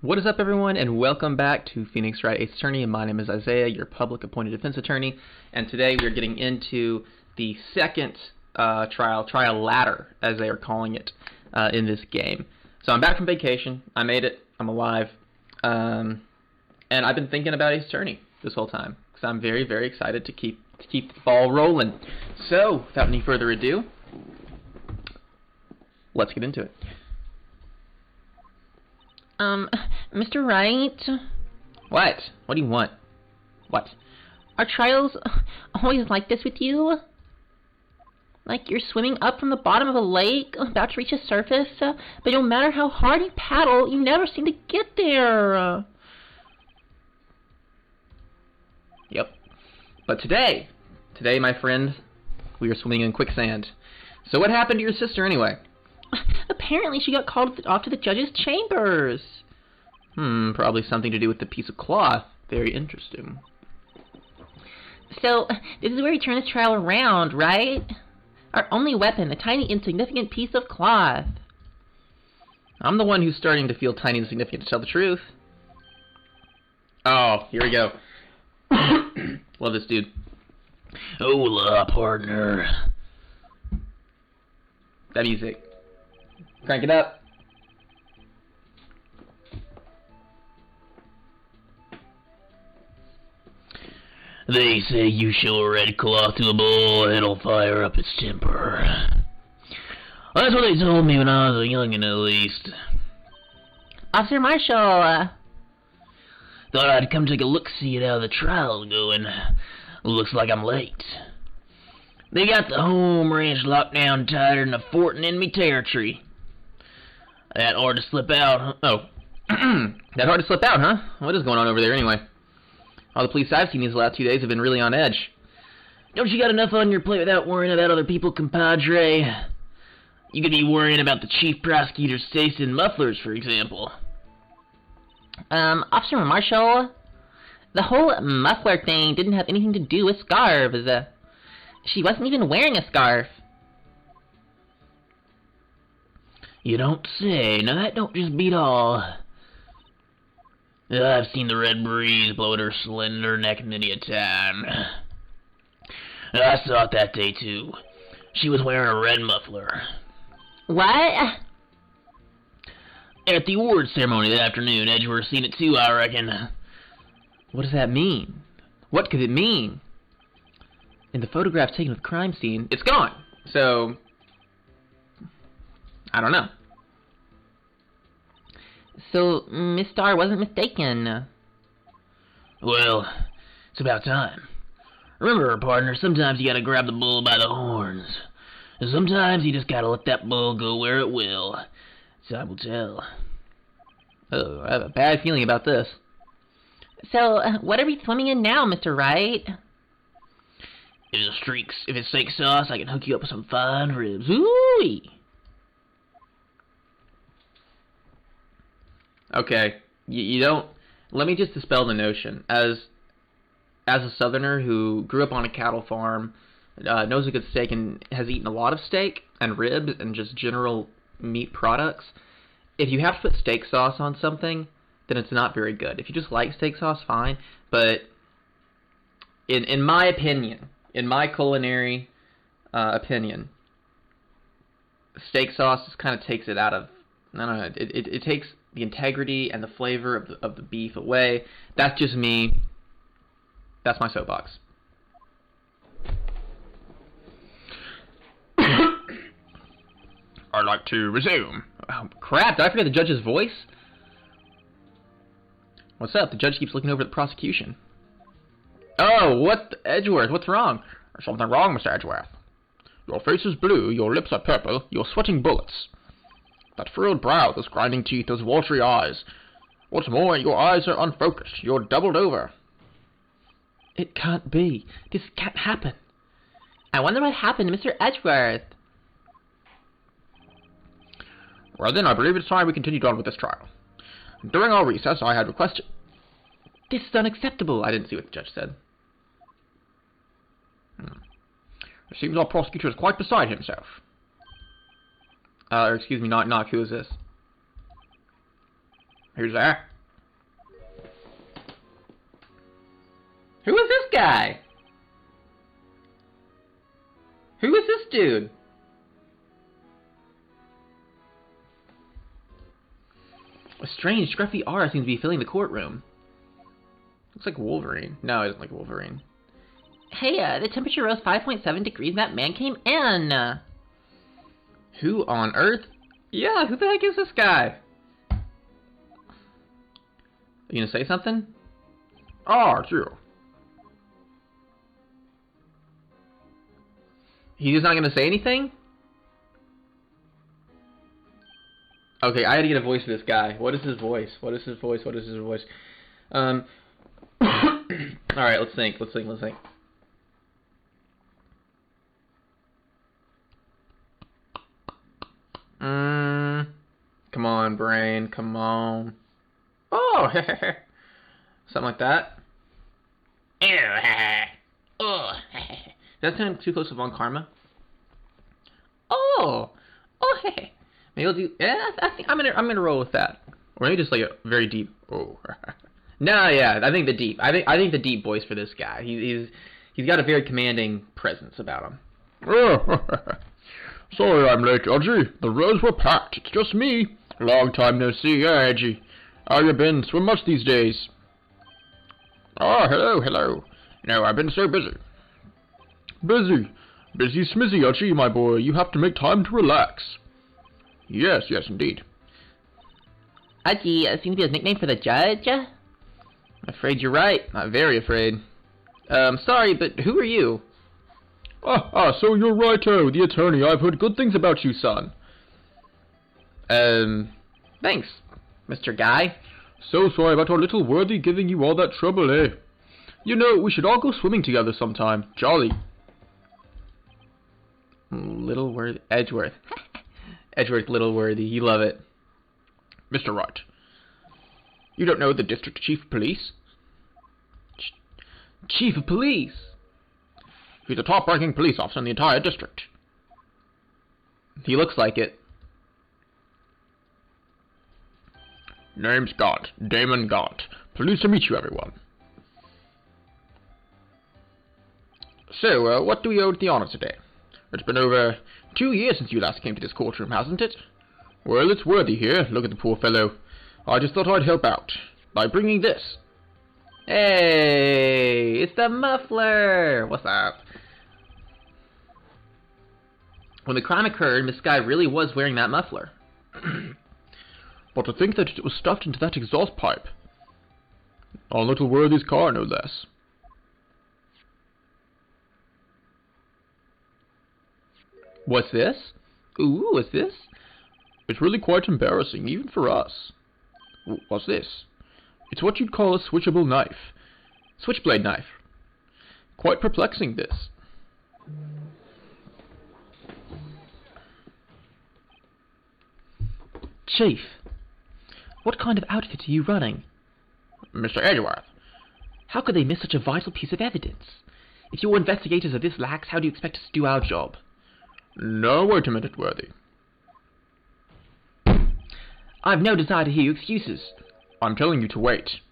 What is up, everyone, and welcome back to Phoenix Wright Ace Attorney. My name is Isaiah, your public appointed defense attorney, and today we are getting into the second trial ladder, as they are calling it in this game. So I'm back from vacation. I made it. I'm alive. And I've been thinking about Ace Attorney this whole time because I'm very, very excited to keep the ball rolling. So, without any further ado, let's get into it. Mr. Wright? What? What do you want? What? Are trials always like this with you? Like you're swimming up from the bottom of a lake, about to reach the surface, but no matter how hard you paddle, you never seem to get there. Yep. But today, my friend, we are swimming in quicksand. So what happened to your sister anyway? Apparently she got called off to the judge's chambers. Probably something to do with the piece of cloth. Very interesting. So, this is where we turn this trial around, right? Our only weapon, a tiny insignificant piece of cloth. I'm the one who's starting to feel tiny and insignificant, to tell the truth. Oh, here we go. Love this dude. Hola, partner. That music. Crank it up. They say you show a red cloth to a bull, it'll fire up its temper. That's what they told me when I was a youngin', at least. Officer Marshall, Thought I'd come take a look-see at how the trial's going. Looks like I'm late. They got the home ranch locked down tighter than a fort in enemy territory. That hard to slip out, huh? Oh. That hard to slip out, huh? What is going on over there anyway? All the police I've seen these last 2 days have been really on edge. Don't you got enough on your plate without worrying about other people, compadre? You could be worrying about the chief prosecutor's taste in mufflers, for example. Officer Marshall, the whole muffler thing didn't have anything to do with scarves. She wasn't even wearing a scarf. You don't say. Now that don't just beat all. I've seen the red breeze blow at her slender neck many a time. I saw it that day, too. She was wearing a red muffler. What? At the awards ceremony that afternoon, Edgeworth seen it too, I reckon. What does that mean? What could it mean? In the photograph taken of the crime scene, it's gone. So, I don't know. So, Miss Starr wasn't mistaken. Well, it's about time. Remember, partner, sometimes you gotta grab the bull by the horns. And sometimes you just gotta let that bull go where it will. Time will tell. Oh, I have a bad feeling about this. So, what are we swimming in now, Mr. Wright? If it's steak sauce, I can hook you up with some fine ribs. Ooh-wee! Okay, you don't... Let me just dispel the notion. As a southerner who grew up on a cattle farm, knows a good steak and has eaten a lot of steak and ribs and just general meat products, if you have to put steak sauce on something, then it's not very good. If you just like steak sauce, fine. But in my opinion, in my culinary opinion, steak sauce just kind of takes it out of... I don't know. It takes the integrity and the flavor of the beef away. That's just me. That's my soapbox. I'd like to resume. Oh, crap, did I forget the judge's voice? What's up? The judge keeps looking over at the prosecution. Oh, what? Edgeworth, what's wrong? There's something wrong, Mr. Edgeworth. Your face is blue, your lips are purple, you're sweating bullets. That furrowed brow, those grinding teeth, those watery eyes. What's more, your eyes are unfocused. You're doubled over. It can't be. This can't happen. I wonder what happened to Mr. Edgeworth. Well then, I believe it's time we continued on with this trial. During our recess, I had requested... This is unacceptable. I didn't see what the judge said. It seems our prosecutor is quite beside himself. Excuse me, knock, who is this? Who's there? Who is this guy? Who is this dude? A strange, scruffy aura seems to be filling the courtroom. Looks like Wolverine. No, it isn't like Wolverine. Hey, the temperature rose 5.7 degrees and that man came in. Who on earth? Yeah, who the heck is this guy? Are you gonna say something? Ah, it's you. He's not gonna say anything? Okay, I had to get a voice for this guy. What is his voice? What is his voice? What is his voice? Alright, let's think. Come on, brain. Come on. Oh, something like that. Oh, Does that sound too close to Von Karma? Oh, maybe I'll do. Yeah, I think I'm gonna roll with that. Or maybe just like a very deep. Oh, no, yeah, I think the deep. I think the deep voice for this guy. He's got a very commanding presence about him. Oh, sorry I'm late, Edgy. The roads were packed. It's just me. Long time no see, Edgy. How you been? Swim much these days? Ah, hello. No, I've been so busy. Busy smizzy, Edgy, my boy. You have to make time to relax. Yes, indeed. Udgy seems to be his nickname for the judge. I'm afraid you're right. I'm very afraid. Sorry, but who are you? So you're Wright-o, the attorney. I've heard good things about you, son. Thanks, Mr. Guy. So sorry about our little worthy giving you all that trouble, eh? You know, we should all go swimming together sometime. Jolly. Little Worthy. Edgeworth. Edgeworth Little Worthy. You love it. Mr. Wright, you don't know the district chief of police? Chief of police? He's the top-ranking police officer in the entire district. He looks like it. Name's Gaunt. Damon Gaunt. Pleased to meet you, everyone. So, what do we owe the honor today? It's been over 2 years since you last came to this courtroom, hasn't it? Well, it's Worthy here. Look at the poor fellow. I just thought I'd help out by bringing this. Hey, it's the muffler. What's up? When the crime occurred, Miss Skye really was wearing that muffler. But to think that it was stuffed into that exhaust pipe. On little Worthy's car, no less. What's this? Ooh, what's this? It's really quite embarrassing, even for us. What's this? It's what you'd call a switchable knife. Switchblade knife. Quite perplexing, this. Chief, what kind of outfit are you running? Mr. Edgeworth. How could they miss such a vital piece of evidence? If your investigators are this lax, how do you expect us to do our job? No, wait a minute, Worthy. I've no desire to hear your excuses. I'm telling you to wait.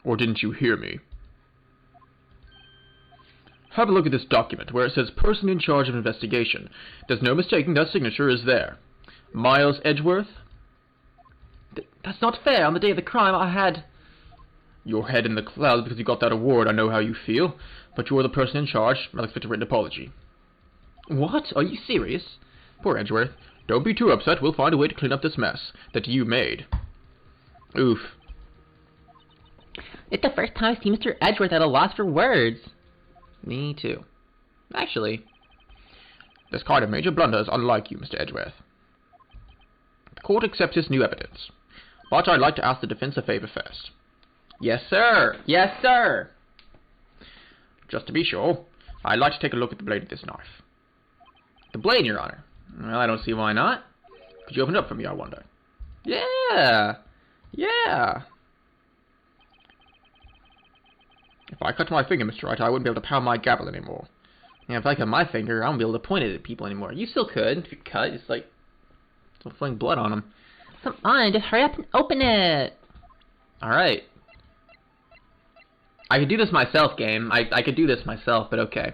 Or didn't you hear me? Have a look at this document where it says person in charge of investigation. There's no mistaking that signature is there. Miles Edgeworth? That's not fair. On the day of the crime, I had... Your head in the clouds because you got that award. I know how you feel. But you're the person in charge. I'll expect a written apology. What? Are you serious? Poor Edgeworth. Don't be too upset. We'll find a way to clean up this mess that you made. Oof. It's the first time I've seen Mr. Edgeworth at a loss for words. Me too. Actually, this kind of major blunder is unlike you, Mr. Edgeworth. The court accepts this new evidence. But I'd like to ask the defense a favor first. yes, sir. Yes, sir. Just to be sure, I'd like to take a look at the blade of this knife. The blade, Your Honor. Well, I don't see why not. Could you open it up for me, I wonder? Yeah. Yeah. If I cut my finger, Mr. Wright, I wouldn't be able to pound my gavel anymore. Yeah, if I cut my finger, I won't be able to point it at people anymore. You still could. If you cut, it's like... It's fling blood on them. Come on, just hurry up and open it. Alright. I could do this myself, game. I could do this myself, but okay.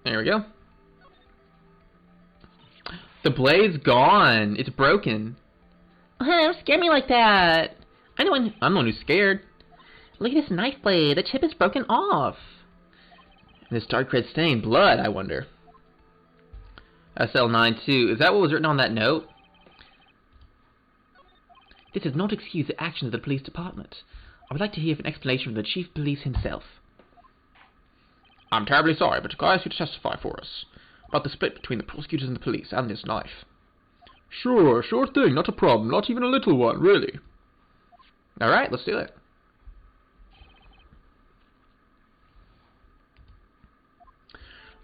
There we go. The blade's gone. It's broken. Don't scare me like that. I'm the one who's scared. Look at this knife blade. The tip is broken off. This dark red stain. Blood, I wonder. SL92. Is that what was written on that note? This does not excuse the actions of the police department. I would like to hear an explanation from the chief of police himself. I'm terribly sorry, but I'll ask you to testify for us about the split between the prosecutors and the police and this knife. Sure thing, not a problem, not even a little one, really. Alright, let's do it.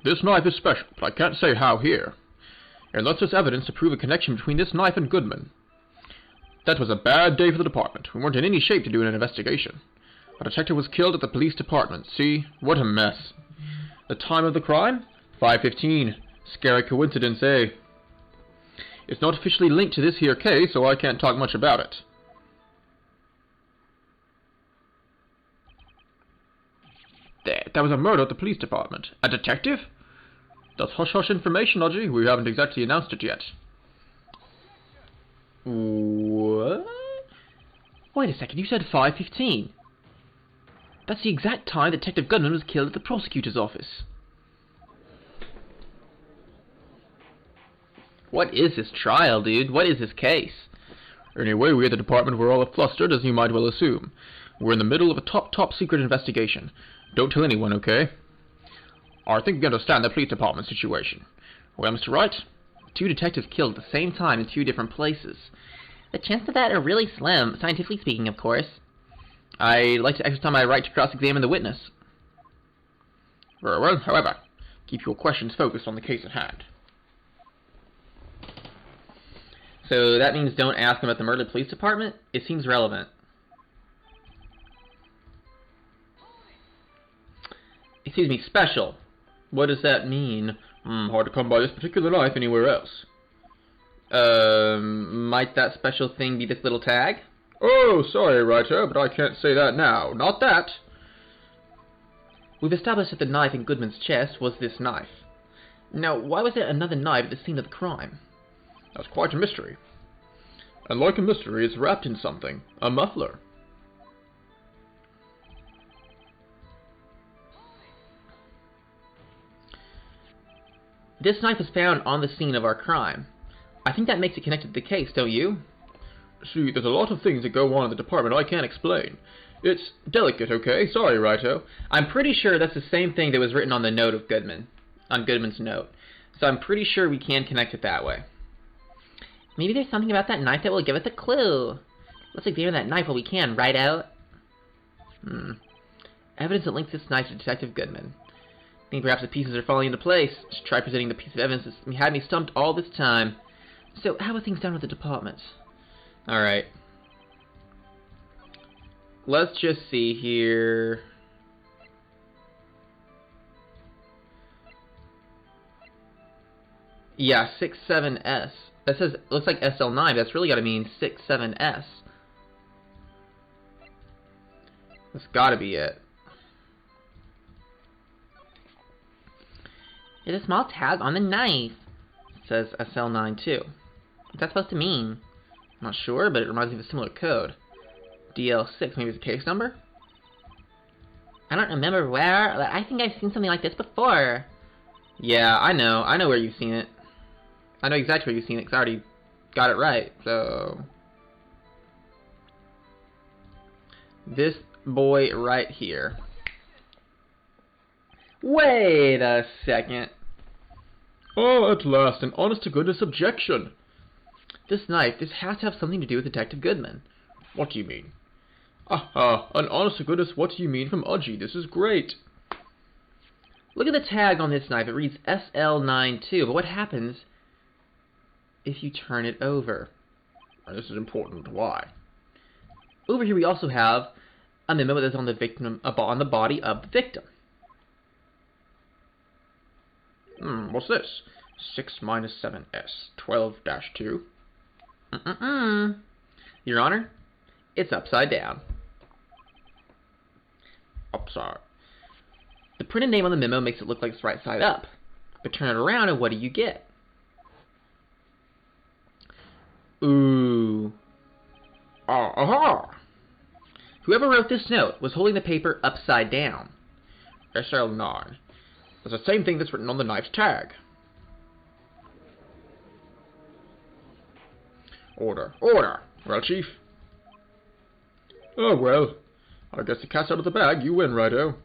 This knife is special, but I can't say how here. It lets us evidence to prove a connection between this knife and Goodman. That was a bad day for the department. We weren't in any shape to do an investigation. A detective was killed at the police department. See? What a mess. The time of the crime? 5:15. Scary coincidence, eh? It's not officially linked to this here case, so I can't talk much about it. That was a murder at the police department. A detective? That's hush-hush information, Audrey. We haven't exactly announced it yet. What? Wait a second, you said 5:15. That's the exact time Detective Goodman was killed at the prosecutor's office. What is this trial, dude? What is this case? Anyway, we at the department were all flustered, as you might well assume. We're in the middle of a top secret investigation. Don't tell anyone, okay? I think we understand the police department situation. Well, Mr. Wright? 2 detectives killed at the same time in 2 different places. The chances of that are really slim, scientifically speaking, of course. I'd like to exercise my right to cross-examine the witness. Very well, however, keep your questions focused on the case at hand. So that means don't ask him about the murder of the police department? It seems relevant. Excuse me, special. What does that mean? Hard to come by this particular knife anywhere else. Might that special thing be this little tag? Oh, sorry, writer, but I can't say that now. Not that. We've established that the knife in Goodman's chest was this knife. Now, why was there another knife at the scene of the crime? That's quite a mystery. And like a mystery, it's wrapped in something. A muffler. This knife was found on the scene of our crime. I think that makes it connected to the case, don't you? See, there's a lot of things that go on in the department I can't explain. It's delicate, okay? Sorry, righto. I'm pretty sure that's the same thing that was written on the note of Goodman. On Goodman's note. So I'm pretty sure we can connect it that way. Maybe there's something about that knife that will give us a clue. Let's examine that knife while we can, right out? Evidence that links this knife to Detective Goodman. I think perhaps the pieces are falling into place. Just try presenting the piece of evidence that had me stumped all this time. So, how are things done with the department? Alright. Let's just see here. Yeah, 67S. That says, looks like SL9, that's really gotta mean 67S. That's gotta be it. There's a small tag on the knife. It says SL9 too. What's that supposed to mean? I'm not sure, but it reminds me of a similar code. DL6, maybe it's a case number? I don't remember where, but I think I've seen something like this before. Yeah, I know where you've seen it. I know exactly where you've seen it, because I already got it right, so... This boy right here. Wait a second. Oh, at last, an honest-to-goodness objection. This knife, this has to have something to do with Detective Goodman. What do you mean? Aha, an honest-to-goodness what do you mean from Udgy. This is great. Look at the tag on this knife. It reads SL92, but what happens if you turn it over? This is important. Why? Over here we also have a memo that's on the victim, on the body of the victim. What's this? 6 minus 7s. 12-2. Your Honor, it's upside down. Upside. The printed name on the memo makes it look like it's right side up. But turn it around and what do you get? Ooh. Aha! Whoever wrote this note was holding the paper upside down. SL9. It's the same thing that's written on the knife's tag. Order. Order! Well, Chief. Oh, well. I guess the cat's out of the bag. You win, righto.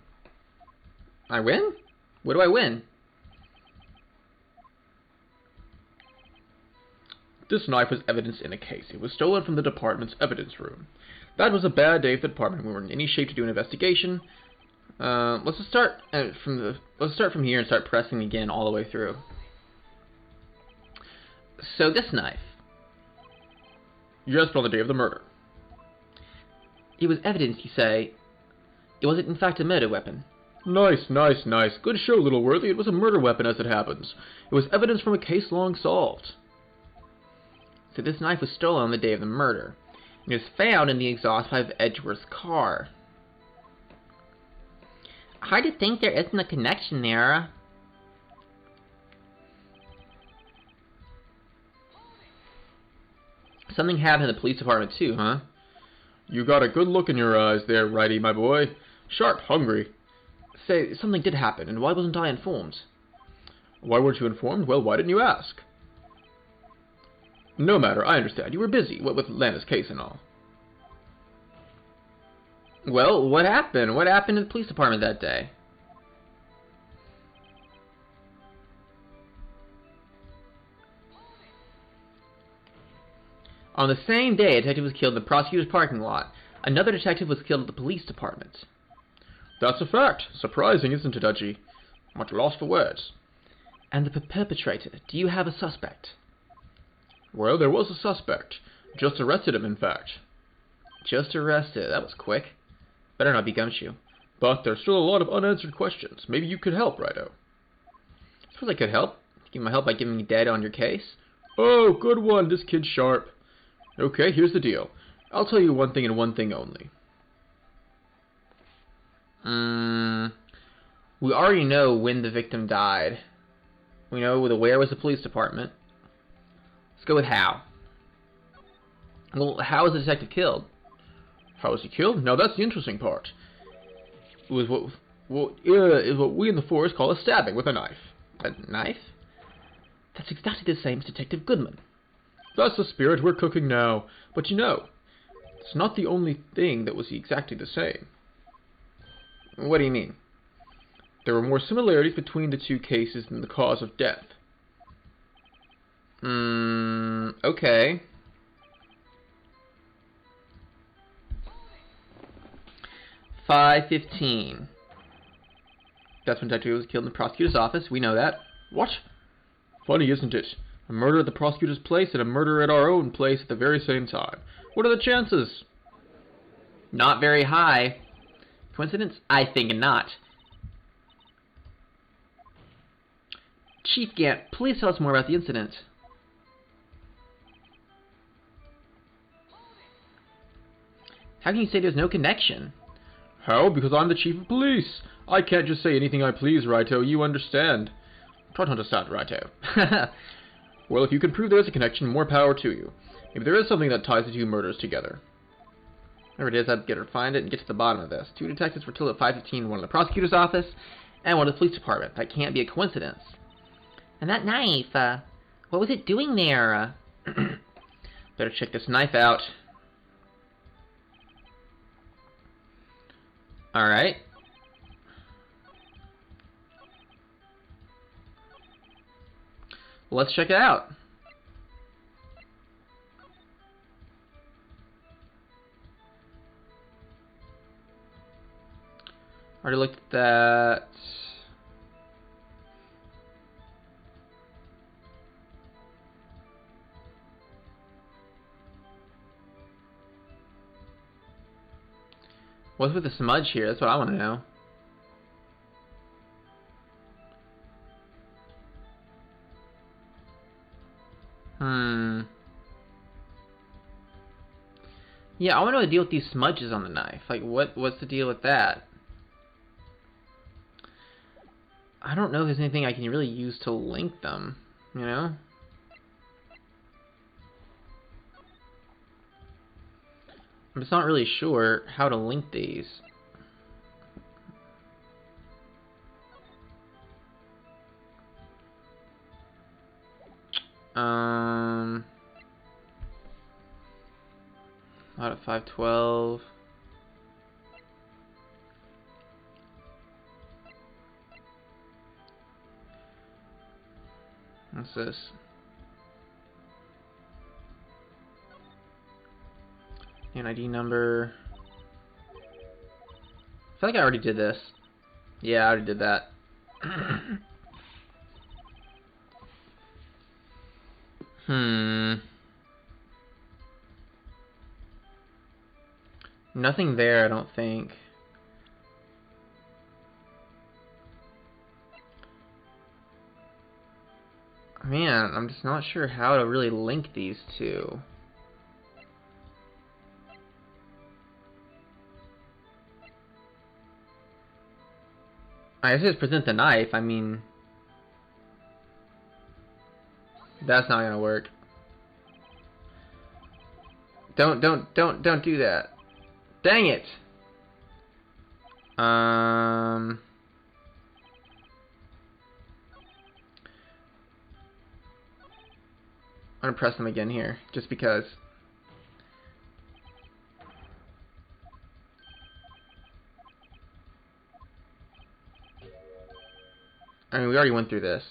I win? What do I win? This knife was evidence in a case. It was stolen from the department's evidence room. That was a bad day for the department. We weren't in any shape to do an investigation. Let's start from here and start pressing again all the way through. So this knife. Yes, on the day of the murder. It was evidence, you say. It wasn't in fact a murder weapon. Nice, nice, nice. Good show, little Worthy. It was a murder weapon as it happens. It was evidence from a case long solved. So this knife was stolen on the day of the murder. It was found in the exhaust pipe of Edgeworth's car. Hard to think there isn't a connection there. Something happened in the police department too, huh? You got a good look in your eyes there, Righty, my boy. Sharp hungry. Say, something did happen, and why wasn't I informed? Why weren't you informed? Well, why didn't you ask? No matter, I understand. You were busy, what with Lana's case and all. Well, what happened? What happened in the police department that day? On the same day, a detective was killed in the prosecutor's parking lot. Another detective was killed at the police department. That's a fact. Surprising, isn't it, Udgy? Much lost for words. And the perpetrator, do you have a suspect? Well, there was a suspect. Just arrested him, in fact. Just arrested. That was quick. Better not be Gumshoe. But there's still a lot of unanswered questions. Maybe you could help, Righto. Suppose I could help. Give my help by giving me data on your case. Oh, good one. This kid's sharp. Okay, here's the deal. I'll tell you one thing and one thing only. We already know when the victim died. We know the where was the police department. Let's go with how. Well, how was the detective killed? How was he killed? Now that's the interesting part. It was what we in the force call a stabbing with a knife. A knife? That's exactly the same as Detective Goodman. That's the spirit we're cooking now. But you know, it's not the only thing that was exactly the same. What do you mean? There were more similarities between the two cases than the cause of death. Okay. $5.15. That's when Detective was killed in the prosecutor's office. We know that. What? Funny, isn't it? A murder at the prosecutor's place and a murder at our own place at the very same time. What are the chances? Not very high. Coincidence? I think not. Chief Gant, please tell us more about the incident. How can you say there's no connection? How? Because I'm the chief of police. I can't just say anything I please, Righto. You understand. Try to understand, Righto. Well, if you can prove there's a connection, more power to you. Maybe there is something that ties the two murders together. Whatever it is, I'd get her to find it and get to the bottom of this. 2 detectives were killed at 5:15, one in the prosecutor's office and one in the police department. That can't be a coincidence. And that knife, what was it doing there? Better check this knife out. Alright. Let's check it out. Already looked at that. What's with the smudge here? That's what I want to know. Hmm. Yeah, I want to know the deal with these smudges on the knife. Like, what's the deal with that? I don't know if there's anything I can really use to link them, you know? I'm just not really sure how to link these. Out of 512. What's this? An ID number. I feel like I already did this. Yeah, I already did that. Nothing there, I don't think. Man, I'm just not sure how to really link these two. I guess just present the knife. I mean, that's not gonna work. Don't do that. Dang it. I'm gonna press them again here, just because. I mean, we already went through this.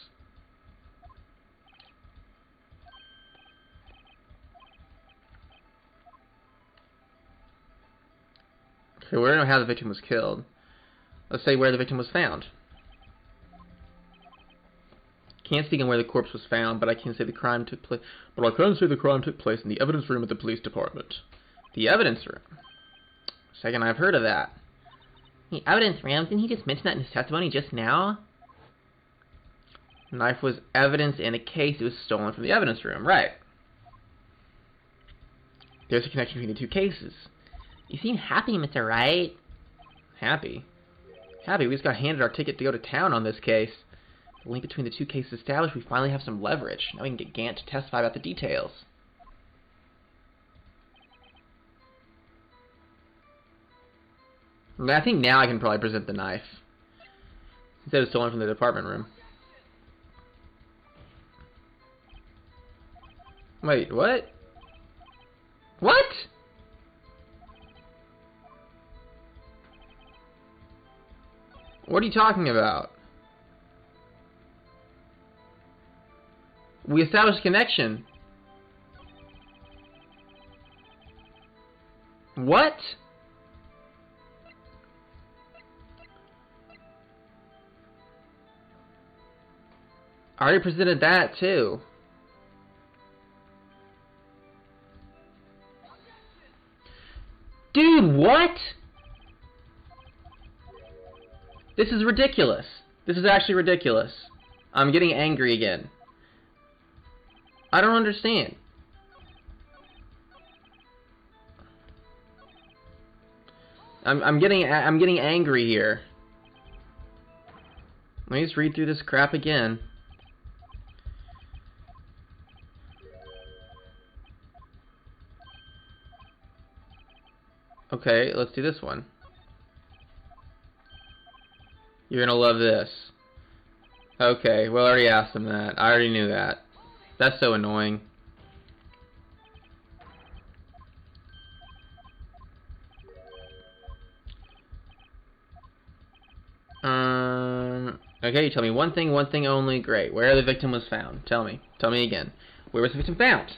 Okay, we already know how the victim was killed. Let's say where the victim was found. Can't speak on where the corpse was found, but I can say the crime took place. But I can say the crime took place in the evidence room at the police department. The evidence room. Second, I've heard of that. The evidence room? Didn't he just mention that in his testimony just now? The knife was evidence in a case. It was stolen from the evidence room. Right. There's a connection between the two cases. You seem happy, Mr. Wright. Happy? Happy? We just got handed our ticket to go to town on this case. The link between the two cases established, we finally have some leverage. Now we can get Gant to testify about the details. I think now I can probably present the knife. Instead of stolen from the department room. Wait, what? What? What are you talking about? We established a connection. What? I already presented that too. Dude, what? This is ridiculous. This is actually ridiculous. I'm getting angry again. I don't understand. I'm getting angry here. Let me just read through this crap again. Okay, let's do this one. You're gonna love this. Okay, well, I already asked him that. I already knew that. That's so annoying. Okay, you tell me one thing only. Great. Where the victim was found. Tell me. Tell me again. Where was the victim found?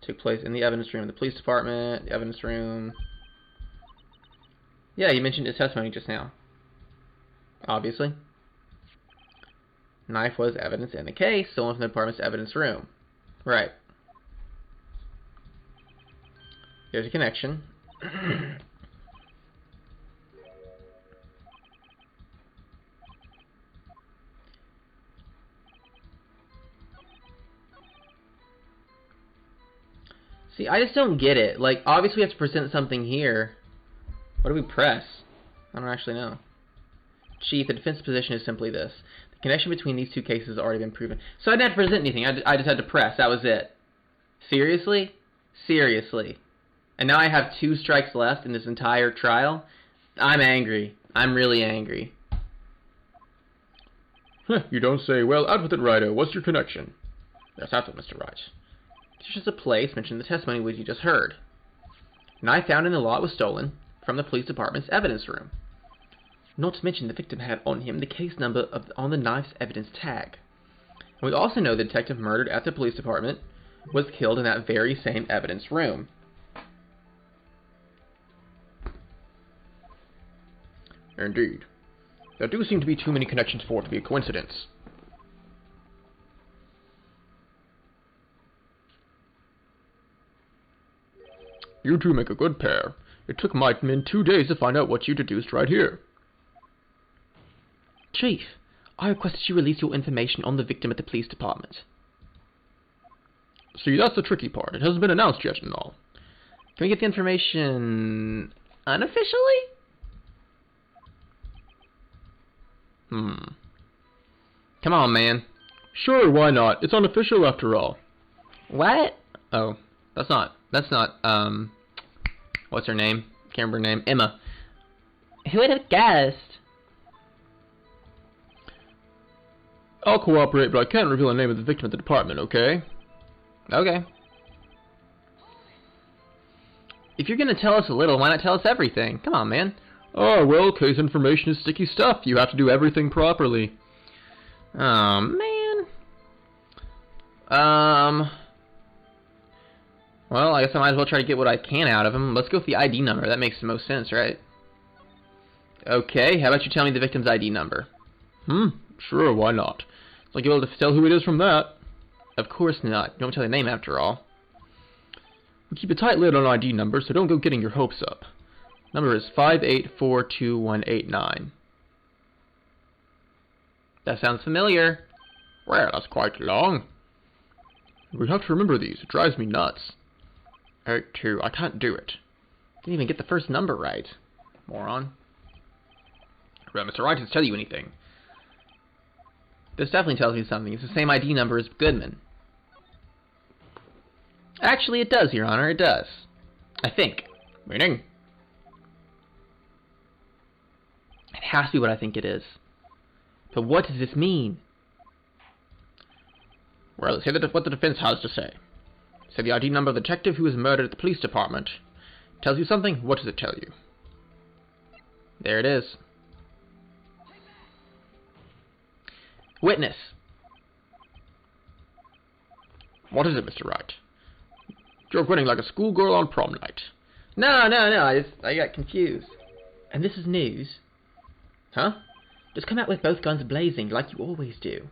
Took place in the evidence room, the police department, the evidence room. Yeah, you mentioned his testimony just now. Obviously. Knife was evidence in the case, stolen from the department's evidence room. Right. There's a connection. See, I just don't get it. Like, obviously we have to present something here. What do we press? I don't actually know. Chief, the defense position is simply this. The connection between these two cases has already been proven. So I didn't have to present anything. I just had to press. That was it. Seriously? Seriously. And now I have 2 strikes left in this entire trial? I'm angry. I'm really angry. You don't say. Well, out with it, Righto. What's your connection? Yes, that's it, Mr. Wright. It's just a place mentioned in the testimony which you just heard. A knife found in the lot was stolen from the police department's evidence room. Not to mention the victim had on him the case number on the knife's evidence tag. And we also know the detective murdered at the police department was killed in that very same evidence room. Indeed. There do seem to be too many connections for it to be a coincidence. You two make a good pair. It took my men 2 days to find out what you deduced right here. Chief, I request that you release your information on the victim at the police department. See, that's the tricky part. It hasn't been announced yet and all. Can we get the information unofficially? Come on, man. Sure, why not? It's unofficial after all. What? Oh, that's not, what's her name? Can't remember her name. Emma. Who would have guessed? I'll cooperate, but I can't reveal the name of the victim at the department, okay? Okay. If you're gonna tell us a little, why not tell us everything? Come on, man. Oh, well, case information is sticky stuff. You have to do everything properly. Oh, man. Well, I guess I might as well try to get what I can out of him. Let's go with the ID number. That makes the most sense, right? Okay, how about you tell me the victim's ID number? Sure, why not? It's like you'll be able to tell who it is from that. Of course not. You don't tell the name after all. We keep a tight lid on ID numbers, so don't go getting your hopes up. Number is 5842189. That sounds familiar. Well, that's quite long. We have to remember these. It drives me nuts. 82. I can't do it. Didn't even get the first number right. Moron. Well, Mr. Wright, does tell you anything? This definitely tells me something. It's the same ID number as Goodman. Actually, it does, Your Honor. It does. I think. Meaning? It has to be what I think it is. But what does this mean? Well, let's hear what the defense has to say. Say the ID number of the detective who was murdered at the police department. Tells you something? What does it tell you? There it is. Witness. What is it, Mr. Wright? You're grinning like a schoolgirl on prom night. No. I got confused. And this is news. Huh? Just come out with both guns blazing like you always do.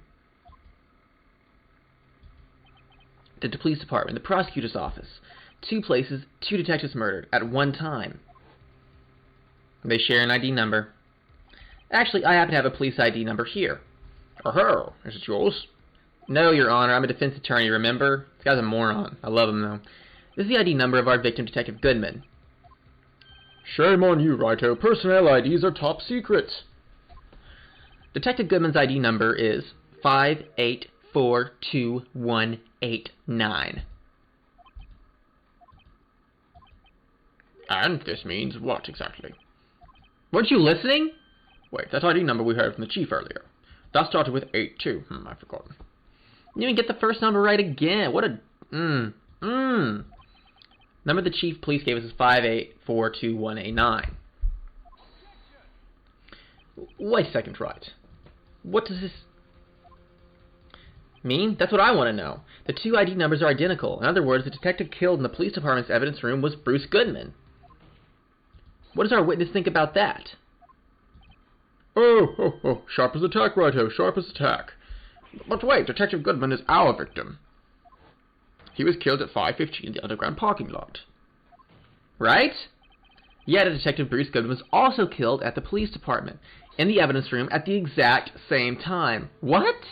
The police department, the prosecutor's office. 2 places, 2 detectives murdered at one time. They share an ID number. Actually, I happen to have a police ID number here. Oh, is it yours? No, Your Honor, I'm a defense attorney, remember? This guy's a moron. I love him, though. This is the ID number of our victim, Detective Goodman. Shame on you, Righto. Personnel IDs are top secret. Detective Goodman's ID number is 5842189. And this means what exactly? Weren't you listening? Wait, that ID number we heard from the chief earlier. That started with 82. I've forgotten. You didn't even get the first number right again. What a... Number the chief police gave us is 5842189. Wait a second, Wright. What does this mean? That's what I want to know. The 2 ID numbers are identical. In other words, the detective killed in the police department's evidence room was Bruce Goodman. What does our witness think about that? Oh, sharp as a tack, Righto, sharp as a tack. But wait, Detective Goodman is our victim. He was killed at 5:15 in the underground parking lot. Right? Yet a Detective Bruce Goodman was also killed at the police department, in the evidence room at the exact same time. What?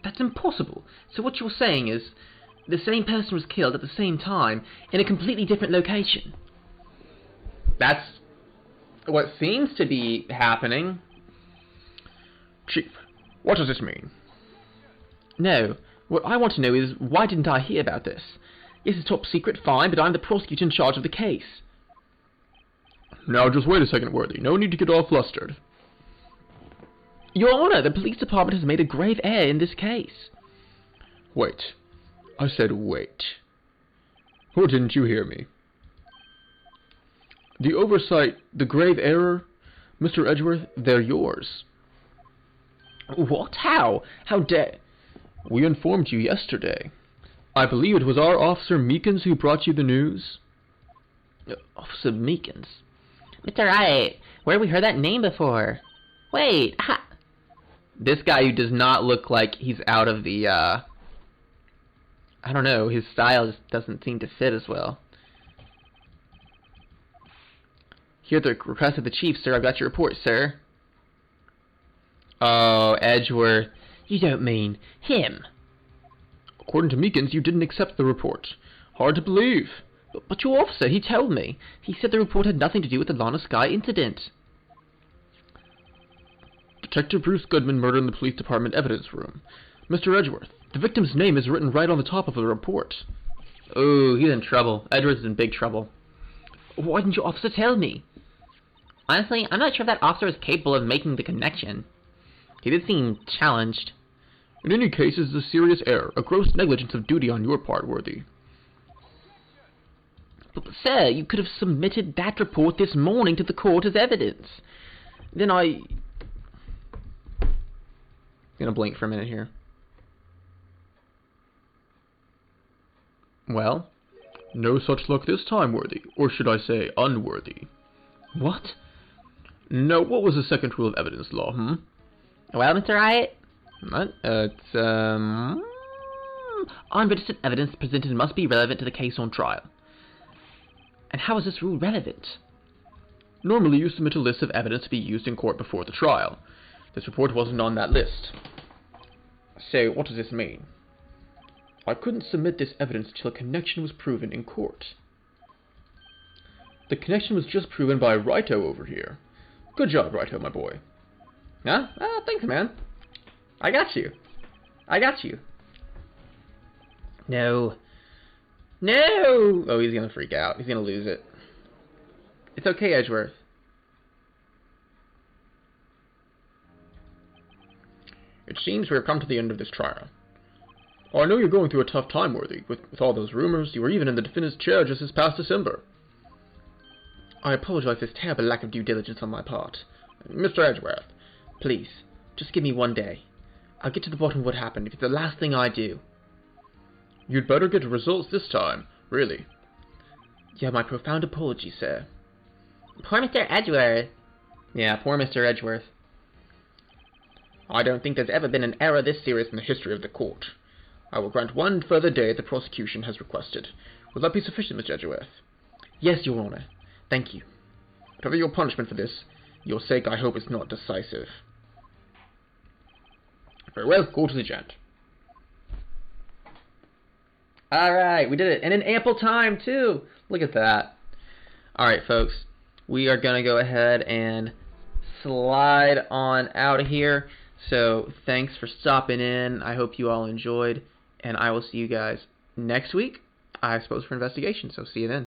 That's impossible. So what you're saying is, the same person was killed at the same time in a completely different location. That's what seems to be happening. Chief, what does this mean? No, what I want to know is, why didn't I hear about this? Yes, it's top secret, fine, but I'm the prosecutor in charge of the case. Now, just wait a second, Worthy. No need to get all flustered. Your Honor, the police department has made a grave error in this case. Wait. I said wait. Or didn't you hear me? The oversight, the grave error, Mr. Edgeworth, they're yours. What? How? How dare... We informed you yesterday. I believe it was our Officer Meekins who brought you the news. Officer Meekins? Mr. Wright, where have we heard that name before? Wait, This guy who does not look like he's out of the, I don't know, his style just doesn't seem to fit as well. Here at the request of the chief, sir, I've got your report, sir. Oh, Edgeworth. You don't mean him? According to Meekins, you didn't accept the report. Hard to believe. But your officer, he told me. He said the report had nothing to do with the Lana Skye incident. Detective Bruce Goodman murdered in the police department evidence room. Mr. Edgeworth, the victim's name is written right on the top of the report. Oh, he's in trouble. Edgeworth's in big trouble. Why didn't your officer tell me? Honestly, I'm not sure if that officer is capable of making the connection. He did seem challenged. In any case, it is a serious error, a gross negligence of duty on your part, Worthy. But, sir, you could have submitted that report this morning to the court as evidence. Then I'm gonna blink for a minute here. Well? No such luck this time, Worthy. Or should I say, unworthy. What? No, what was the second rule of evidence law, Well, Mr. Wright? It's, unregistered evidence presented must be relevant to the case on trial. And how is this rule relevant? Normally you submit a list of evidence to be used in court before the trial. This report wasn't on that list. So, what does this mean? I couldn't submit this evidence till a connection was proven in court. The connection was just proven by Wrighto over here. Good job, Wrighto, my boy. Huh? Thanks, man. I got you. I got you. No. No! Oh, he's gonna freak out. He's gonna lose it. It's okay, Edgeworth. It seems we have come to the end of this trial. Oh, I know you're going through a tough time, Worthy. With all those rumors, you were even in the defendant's chair just this past December. I apologize for this terrible lack of due diligence on my part. Mr. Edgeworth, please, just give me one day. I'll get to the bottom of what happened if it's the last thing I do. You'd better get results this time, really. You have my profound apology, sir. Poor Mr. Edgeworth. Yeah, poor Mr. Edgeworth. I don't think there's ever been an error this serious in the history of the court. I will grant one further day the prosecution has requested. Will that be sufficient, Mr. Edgeworth? Yes, Your Honor. Thank you. Whatever your punishment for this, your sake I hope it's not decisive. Very well, go to the gent. Alright, we did it. And in ample time, too. Look at that. Alright, folks. We are going to go ahead and slide on out of here. So, thanks for stopping in. I hope you all enjoyed. And I will see you guys next week, I suppose, for investigation. So, see you then.